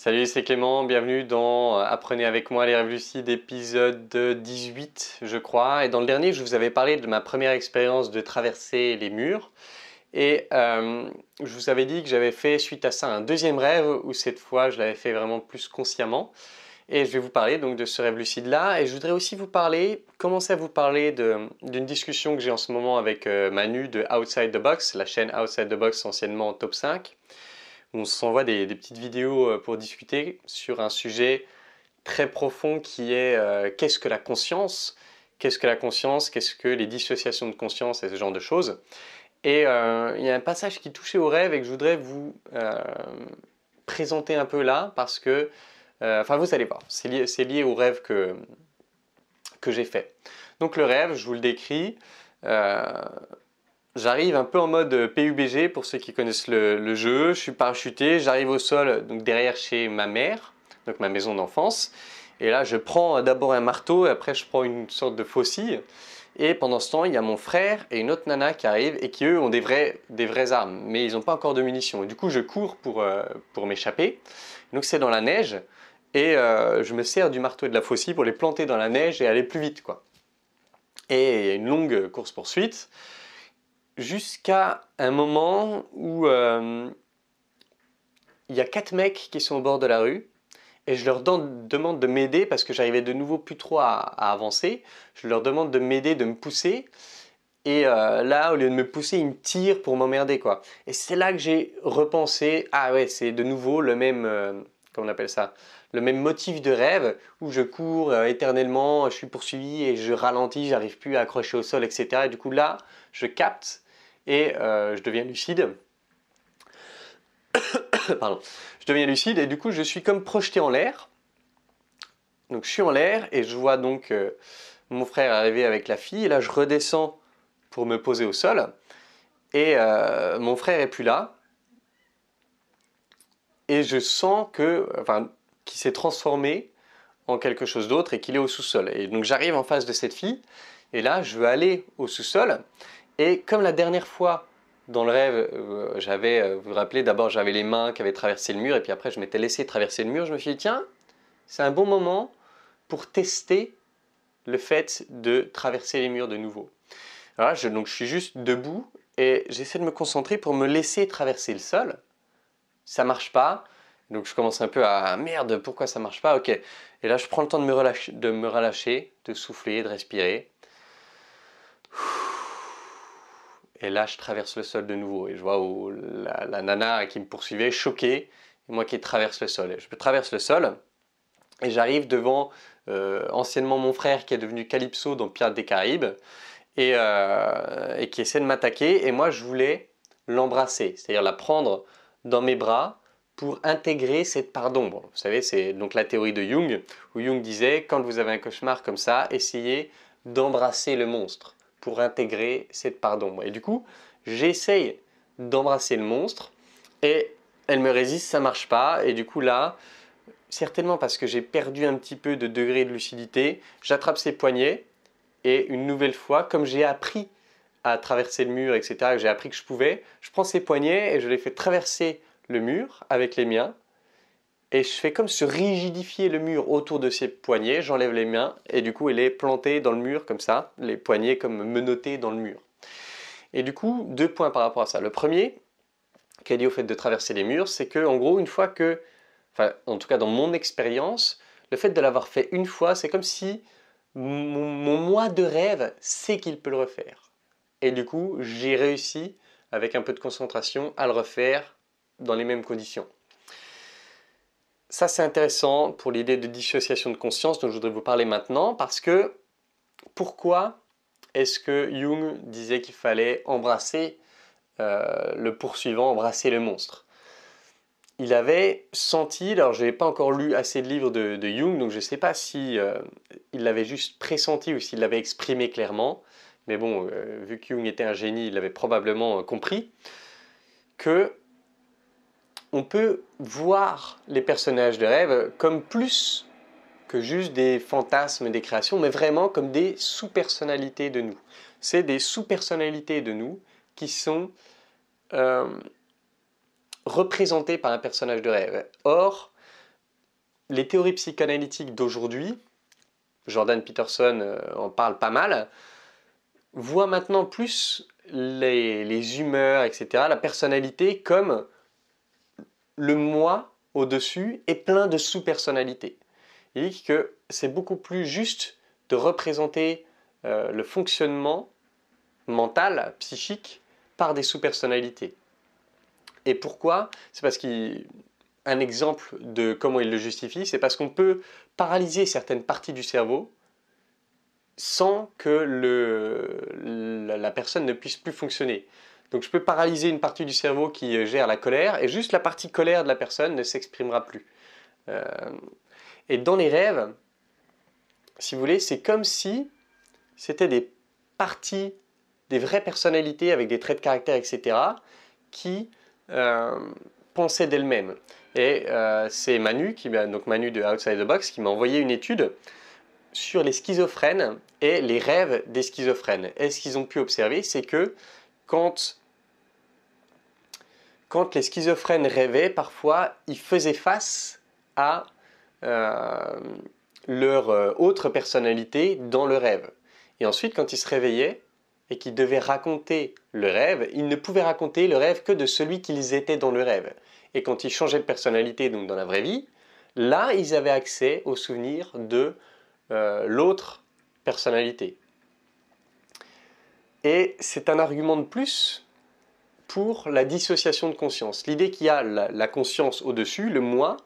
Salut, c'est Clément, bienvenue dans Apprenez avec moi les rêves lucides, épisode 18 je crois. Et dans le dernier, je vous avais parlé de ma première expérience de traverser les murs. Et je vous avais dit que j'avais fait suite à ça un deuxième rêve où cette fois je l'avais fait vraiment plus consciemment. Et je vais vous parler donc de ce rêve lucide là. Et je voudrais aussi commencer à vous parler d'une discussion que j'ai en ce moment avec Manu de Outside the Box, la chaîne Outside the Box anciennement Top 5. On s'envoie des petites vidéos pour discuter sur un sujet très profond qui est qu'est-ce que la conscience? Qu'est-ce que la conscience? Qu'est-ce que les dissociations de conscience et ce genre de choses? Et il y a un passage qui touchait au rêve et que je voudrais vous présenter un peu là parce que, enfin vous allez voir, c'est lié au rêve que j'ai fait. Donc le rêve, je vous le décris. J'arrive un peu en mode PUBG pour ceux qui connaissent le jeu. Je suis parachuté, j'arrive au sol, donc derrière chez ma mère, donc ma maison d'enfance. Et là, je prends d'abord un marteau et après je prends une sorte de faucille. Et pendant ce temps, il y a mon frère et une autre nana qui arrivent et qui eux ont des vraies armes, mais ils n'ont pas encore de munitions. Et du coup, je cours pour m'échapper. Donc c'est dans la neige et je me sers du marteau et de la faucille pour les planter dans la neige et aller plus vite, quoi. Et il y a une longue course-poursuite jusqu'à un moment où il y a 4 mecs qui sont au bord de la rue et je leur demande de m'aider parce que j'arrivais de nouveau plus trop à avancer. Je leur demande de m'aider, de me pousser. Et là, au lieu de me pousser, ils me tirent pour m'emmerder, quoi. Et c'est là que j'ai repensé, ah ouais, c'est de nouveau le même, comment on appelle ça, le même motif de rêve où je cours éternellement, je suis poursuivi et je ralentis, j'arrive plus à accrocher au sol, etc. Et du coup là, je capte et je deviens lucide. Pardon. Je deviens lucide et du coup je suis comme projeté en l'air. Donc je suis en l'air et je vois donc mon frère arriver avec la fille et là je redescends pour me poser au sol et mon frère est plus là et je sens qu'il s'est transformé en quelque chose d'autre et qu'il est au sous-sol. Et donc j'arrive en face de cette fille et là je veux aller au sous-sol et comme la dernière fois dans le rêve, vous vous rappelez, d'abord j'avais les mains qui avaient traversé le mur et puis après je m'étais laissé traverser le mur, je me suis dit tiens, c'est un bon moment pour tester le fait de traverser les murs de nouveau. Alors là, donc je suis juste debout et j'essaie de me concentrer pour me laisser traverser le sol. Ça marche pas, donc je commence un peu à merde, pourquoi ça marche pas? Ok. Et là, je prends le temps de me relâcher, de souffler, de respirer. Et là, je traverse le sol de nouveau et je vois la nana qui me poursuivait, choquée, et moi qui traverse le sol. Et je traverse le sol et j'arrive devant anciennement mon frère qui est devenu Calypso dans Pirates des Caraïbes et qui essaie de m'attaquer. Et moi, je voulais l'embrasser, c'est-à-dire la prendre dans mes bras pour intégrer cette part d'ombre. Vous savez, c'est donc la théorie de Jung, où Jung disait, quand vous avez un cauchemar comme ça, essayez d'embrasser le monstre pour intégrer cette part d'ombre. Et du coup, j'essaye d'embrasser le monstre et elle me résiste, ça marche pas. Et du coup là, certainement parce que j'ai perdu un petit peu de degré de lucidité, j'attrape ses poignets et une nouvelle fois, comme j'ai appris à traverser le mur, etc., que j'ai appris que je pouvais, je prends ses poignets et je les fais traverser le mur avec les miens et je fais comme se rigidifier le mur autour de ses poignets, j'enlève les miens et du coup elle est plantée dans le mur comme ça, les poignets comme menottés dans le mur. Et du coup, 2 points par rapport à ça. Le premier, qui est lié au fait de traverser les murs, c'est que en gros, une fois que, enfin en tout cas dans mon expérience, le fait de l'avoir fait une fois, c'est comme si mon moi de rêve sait qu'il peut le refaire. Et du coup, j'ai réussi, avec un peu de concentration, à le refaire dans les mêmes conditions. Ça, c'est intéressant pour l'idée de dissociation de conscience dont je voudrais vous parler maintenant, parce que pourquoi est-ce que Jung disait qu'il fallait embrasser le poursuivant, embrasser le monstre? Il avait senti, alors je n'ai pas encore lu assez de livres de Jung, donc je ne sais pas si il l'avait juste pressenti ou s'il l'avait exprimé clairement, mais bon, vu que Jung était un génie, il l'avait probablement compris, que on peut voir les personnages de rêve comme plus que juste des fantasmes, des créations, mais vraiment comme des sous-personnalités de nous. C'est des sous-personnalités de nous qui sont représentées par un personnage de rêve. Or, les théories psychanalytiques d'aujourd'hui, Jordan Peterson en parle pas mal, voient maintenant plus les humeurs, etc., la personnalité comme le moi au-dessus et plein de sous-personnalités. Il dit que c'est beaucoup plus juste de représenter le fonctionnement mental, psychique, par des sous-personnalités. Et pourquoi? C'est parce qu'un exemple de comment il le justifie, c'est parce qu'on peut paralyser certaines parties du cerveau sans que la personne ne puisse plus fonctionner. Donc je peux paralyser une partie du cerveau qui gère la colère, et juste la partie colère de la personne ne s'exprimera plus. Et dans les rêves, si vous voulez, c'est comme si c'était des parties, des vraies personnalités avec des traits de caractère, etc., qui pensaient d'elles-mêmes. Et c'est Manu, donc Manu de Outside the Box, qui m'a envoyé une étude sur les schizophrènes et les rêves des schizophrènes. Et ce qu'ils ont pu observer, c'est que quand les schizophrènes rêvaient, parfois, ils faisaient face à leur autre personnalité dans le rêve. Et ensuite, quand ils se réveillaient et qu'ils devaient raconter le rêve, ils ne pouvaient raconter le rêve que de celui qu'ils étaient dans le rêve. Et quand ils changeaient de personnalité, donc dans la vraie vie, là, ils avaient accès aux souvenirs de l'autre personnalité. Et c'est un argument de plus pour la dissociation de conscience. L'idée qu'il y a la conscience au-dessus, le moi,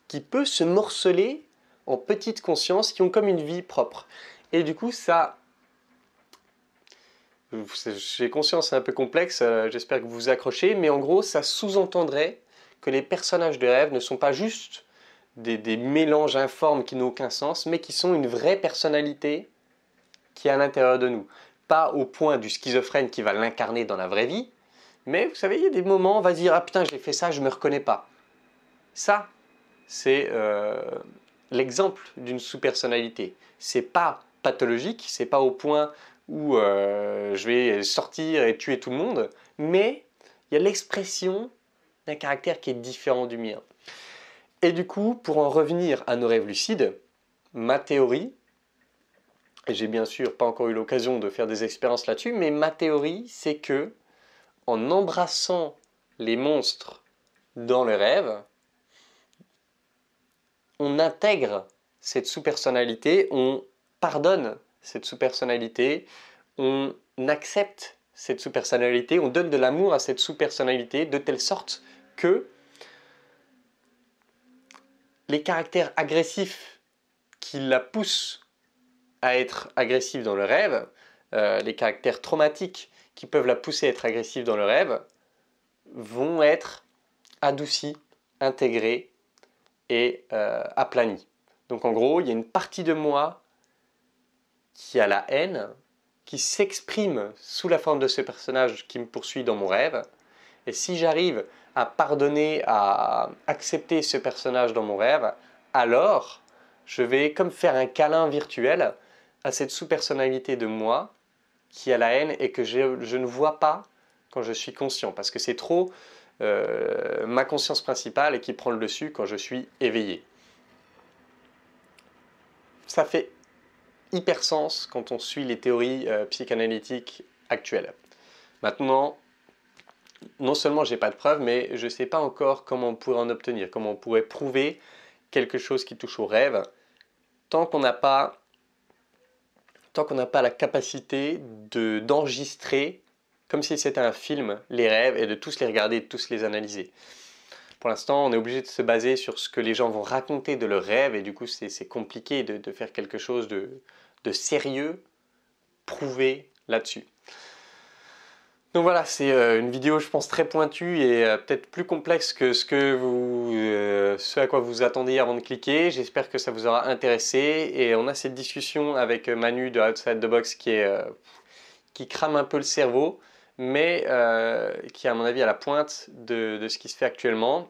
qui peut se morceler en petites consciences qui ont comme une vie propre. Et du coup, ça... J'ai conscience, c'est un peu complexe, j'espère que vous vous accrochez, mais en gros, ça sous-entendrait que les personnages de rêve ne sont pas juste des mélanges informes qui n'ont aucun sens, mais qui sont une vraie personnalité qui est à l'intérieur de nous. Pas au point du schizophrène qui va l'incarner dans la vraie vie, mais vous savez, il y a des moments, on va dire « Ah putain, j'ai fait ça, je ne me reconnais pas ». Ça, c'est l'exemple d'une sous-personnalité. C'est pas pathologique, c'est pas au point où je vais sortir et tuer tout le monde, mais il y a l'expression d'un caractère qui est différent du mien. Et du coup, pour en revenir à nos rêves lucides, ma théorie, et j'ai bien sûr pas encore eu l'occasion de faire des expériences là-dessus, mais ma théorie, c'est que en embrassant les monstres dans le rêve, on intègre cette sous-personnalité, on pardonne cette sous-personnalité, on accepte cette sous-personnalité, on donne de l'amour à cette sous-personnalité de telle sorte que les caractères agressifs qui la poussent à être agressive dans le rêve, les caractères traumatiques qui peuvent la pousser à être agressive dans le rêve, vont être adoucis, intégrés et aplanis. Donc en gros, il y a une partie de moi qui a la haine, qui s'exprime sous la forme de ce personnage qui me poursuit dans mon rêve. Et si j'arrive à pardonner, à accepter ce personnage dans mon rêve, alors je vais comme faire un câlin virtuel à cette sous-personnalité de moi qui a la haine et que je ne vois pas quand je suis conscient, parce que c'est trop ma conscience principale et qui prend le dessus quand je suis éveillé. Ça fait hyper sens quand on suit les théories psychanalytiques actuelles. Maintenant, non seulement j'ai pas de preuves, mais je ne sais pas encore comment on pourrait en obtenir, comment on pourrait prouver quelque chose qui touche au rêve, tant qu'on n'a pas la capacité d'enregistrer, comme si c'était un film, les rêves et de tous les regarder, de tous les analyser. Pour l'instant, on est obligé de se baser sur ce que les gens vont raconter de leurs rêves, et du coup, c'est compliqué de faire quelque chose de sérieux, prouvé là-dessus. Donc voilà, c'est une vidéo, je pense, très pointue et peut-être plus complexe que ce à quoi vous attendiez avant de cliquer. J'espère que ça vous aura intéressé. Et on a cette discussion avec Manu de Outside the Box qui crame un peu le cerveau, mais qui est à mon avis à la pointe de ce qui se fait actuellement.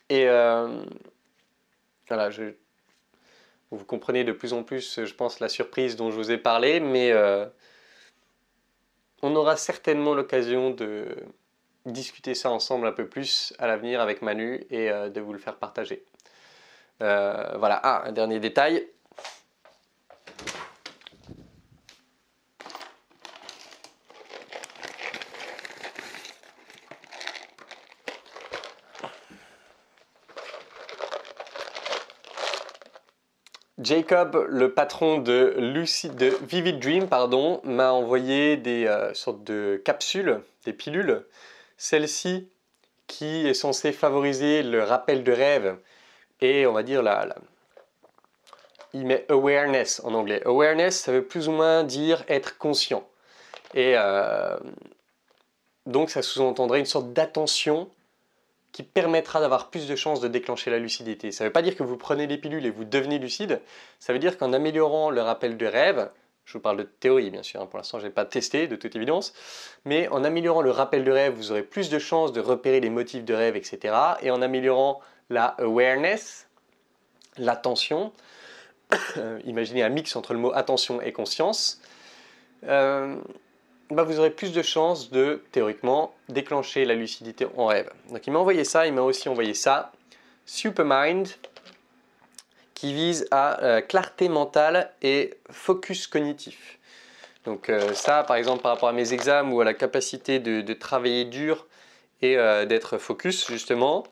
Et voilà, vous comprenez de plus en plus, je pense, la surprise dont je vous ai parlé, mais on aura certainement l'occasion de discuter ça ensemble un peu plus à l'avenir avec Manu et de vous le faire partager. Voilà, un dernier détail. Jacob, le patron de Vivid Dream, pardon, m'a envoyé des sortes de capsules, des pilules. Celle-ci qui est censée favoriser le rappel de rêve et on va dire il met awareness en anglais. Awareness, ça veut plus ou moins dire être conscient. Et donc ça sous-entendrait une sorte d'attention qui permettra d'avoir plus de chances de déclencher la lucidité. Ça ne veut pas dire que vous prenez les pilules et vous devenez lucide, ça veut dire qu'en améliorant le rappel de rêve, je vous parle de théorie bien sûr, pour l'instant je n'ai pas testé de toute évidence, mais en améliorant le rappel de rêve, vous aurez plus de chances de repérer les motifs de rêve, etc. Et en améliorant la awareness, l'attention, imaginez un mix entre le mot attention et conscience, vous aurez plus de chances de, théoriquement, déclencher la lucidité en rêve. Donc il m'a envoyé ça, il m'a aussi envoyé ça, Supermind, qui vise à clarté mentale et focus cognitif. Donc ça, par exemple, par rapport à mes examens ou à la capacité de travailler dur et d'être focus, justement,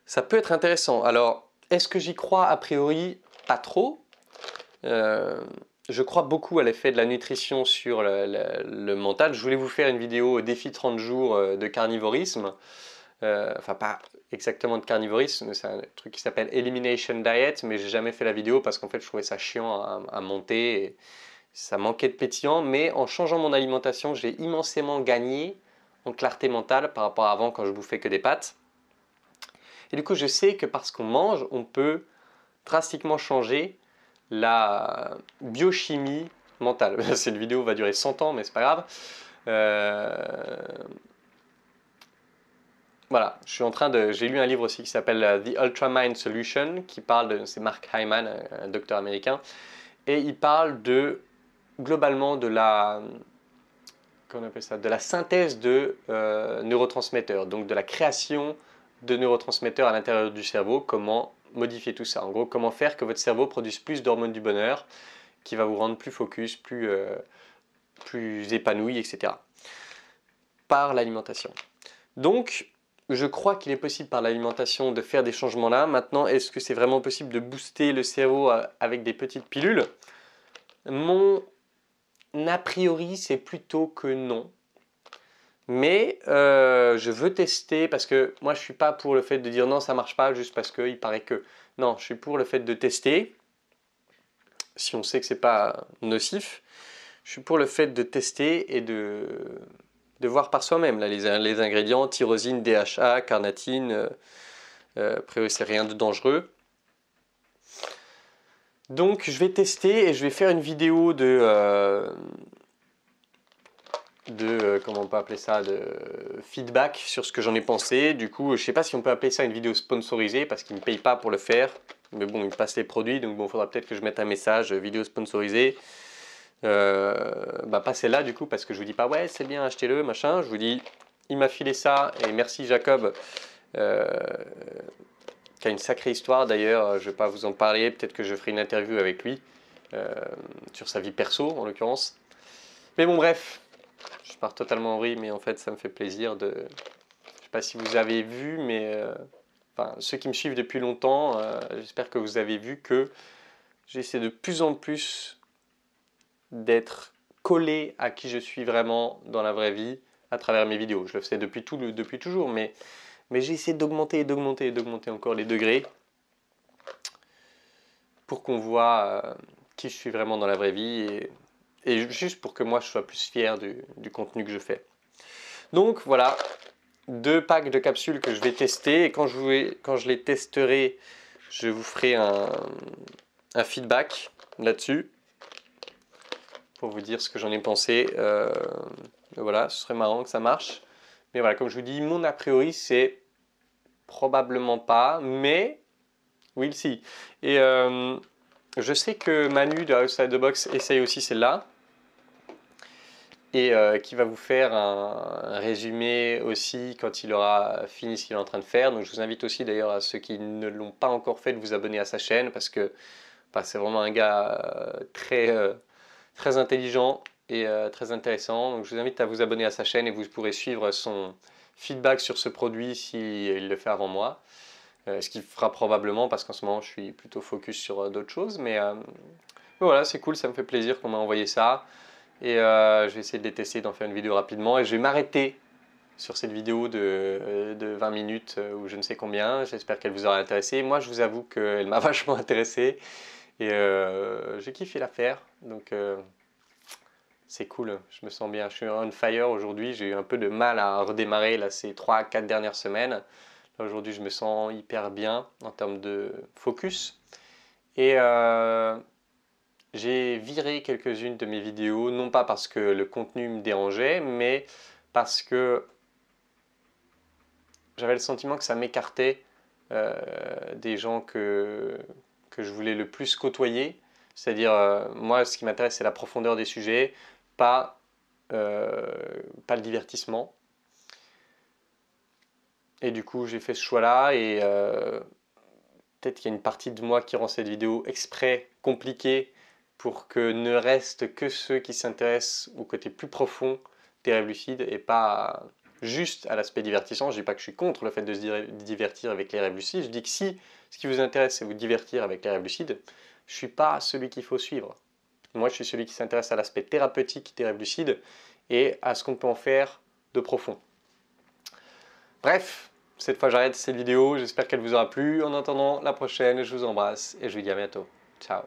ça peut être intéressant. Alors, est-ce que j'y crois a priori? Pas trop. Je crois beaucoup à l'effet de la nutrition sur le mental. Je voulais vous faire une vidéo défi 30 jours de carnivorisme. Enfin, pas exactement de carnivorisme, c'est un truc qui s'appelle Elimination Diet, mais j'ai jamais fait la vidéo parce qu'en fait je trouvais ça chiant à monter. Et ça manquait de pétillant, mais en changeant mon alimentation, j'ai immensément gagné en clarté mentale par rapport à avant quand je bouffais que des pâtes. Et du coup, je sais que parce qu'on mange, on peut drastiquement changer la biochimie mentale. Cette vidéo va durer 100 ans, mais c'est pas grave. Voilà, j'ai lu un livre aussi qui s'appelle The Ultra Mind Solution, qui parle c'est Mark Hyman, un docteur américain, et il parle globalement de comment on appelle ça, de la synthèse de neurotransmetteurs, donc de la création de neurotransmetteurs à l'intérieur du cerveau, comment modifier tout ça. En gros, comment faire que votre cerveau produise plus d'hormones du bonheur, qui va vous rendre plus focus, plus épanoui, etc. Par l'alimentation. Donc, je crois qu'il est possible par l'alimentation de faire des changements là. Maintenant, est-ce que c'est vraiment possible de booster le cerveau avec des petites pilules? Mon a priori, c'est plutôt que non. Mais je veux tester parce que moi, je ne suis pas pour le fait de dire non, ça ne marche pas juste parce qu'il paraît que... Non, je suis pour le fait de tester, si on sait que ce n'est pas nocif. Je suis pour le fait de tester et de voir par soi-même les ingrédients, tyrosine, DHA, carnitine, a priori c'est rien de dangereux. Donc je vais tester et je vais faire une vidéo comment on peut appeler ça, de feedback sur ce que j'en ai pensé. Du coup, je sais pas si on peut appeler ça une vidéo sponsorisée parce qu'ils ne me payent pas pour le faire. Mais bon, ils me passent les produits, donc bon, il faudra peut-être que je mette un message vidéo sponsorisée. Pas celle-là du coup parce que je vous dis pas ouais c'est bien achetez-le machin, je vous dis il m'a filé ça et merci Jacob qui a une sacrée histoire d'ailleurs, je vais pas vous en parler, peut-être que je ferai une interview avec lui sur sa vie perso en l'occurrence, mais bon bref, je pars totalement en vrille mais en fait ça me fait plaisir je sais pas si vous avez vu mais enfin, ceux qui me suivent depuis longtemps, j'espère que vous avez vu que j'essaie de plus en plus d'être collé à qui je suis vraiment dans la vraie vie à travers mes vidéos. Je le fais depuis toujours, mais j'ai essayé d'augmenter encore les degrés pour qu'on voit qui je suis vraiment dans la vraie vie et juste pour que moi je sois plus fier du contenu que je fais. Donc voilà, 2 packs de capsules que je vais tester et quand je les testerai, je vous ferai un feedback là-dessus pour vous dire ce que j'en ai pensé. Voilà, ce serait marrant que ça marche. Mais voilà, comme je vous dis, mon a priori, c'est probablement pas, mais we'll see. Et je sais que Manu de Outside the Box essaye aussi celle-là. et qui va vous faire un résumé aussi quand il aura fini ce qu'il est en train de faire. Donc je vous invite aussi d'ailleurs à ceux qui ne l'ont pas encore fait de vous abonner à sa chaîne parce que bah, c'est vraiment un gars très intelligent et très intéressant. Donc je vous invite à vous abonner à sa chaîne et vous pourrez suivre son feedback sur ce produit s'il le fait avant moi. Ce qu'il fera probablement parce qu'en ce moment je suis plutôt focus sur d'autres choses. Mais voilà, c'est cool, ça me fait plaisir qu'on m'a envoyé ça. Et je vais essayer de les tester, d'en faire une vidéo rapidement. Et je vais m'arrêter sur cette vidéo de 20 minutes ou je ne sais combien. J'espère qu'elle vous aura intéressé. Moi, je vous avoue qu'elle m'a vachement intéressé. Et j'ai kiffé la faire. Donc c'est cool, je me sens bien. Je suis on fire aujourd'hui. J'ai eu un peu de mal à redémarrer là, ces 3-4 dernières semaines. Aujourd'hui, je me sens hyper bien en termes de focus. Et j'ai viré quelques-unes de mes vidéos, non pas parce que le contenu me dérangeait, mais parce que j'avais le sentiment que ça m'écartait des gens que je voulais le plus côtoyer. C'est-à-dire, moi, ce qui m'intéresse, c'est la profondeur des sujets, pas, pas le divertissement. Et du coup, j'ai fait ce choix-là et peut-être qu'il y a une partie de moi qui rend cette vidéo exprès compliquée pour que ne reste que ceux qui s'intéressent au côté plus profond des rêves lucides et pas juste à l'aspect divertissant. Je ne dis pas que je suis contre le fait de se divertir avec les rêves lucides. Je dis que si ce qui vous intéresse, c'est vous divertir avec les rêves lucides, je ne suis pas celui qu'il faut suivre. Moi, je suis celui qui s'intéresse à l'aspect thérapeutique des rêves lucides et à ce qu'on peut en faire de profond. Bref, cette fois j'arrête cette vidéo, j'espère qu'elle vous aura plu. En attendant la prochaine, je vous embrasse et je vous dis à bientôt. Ciao.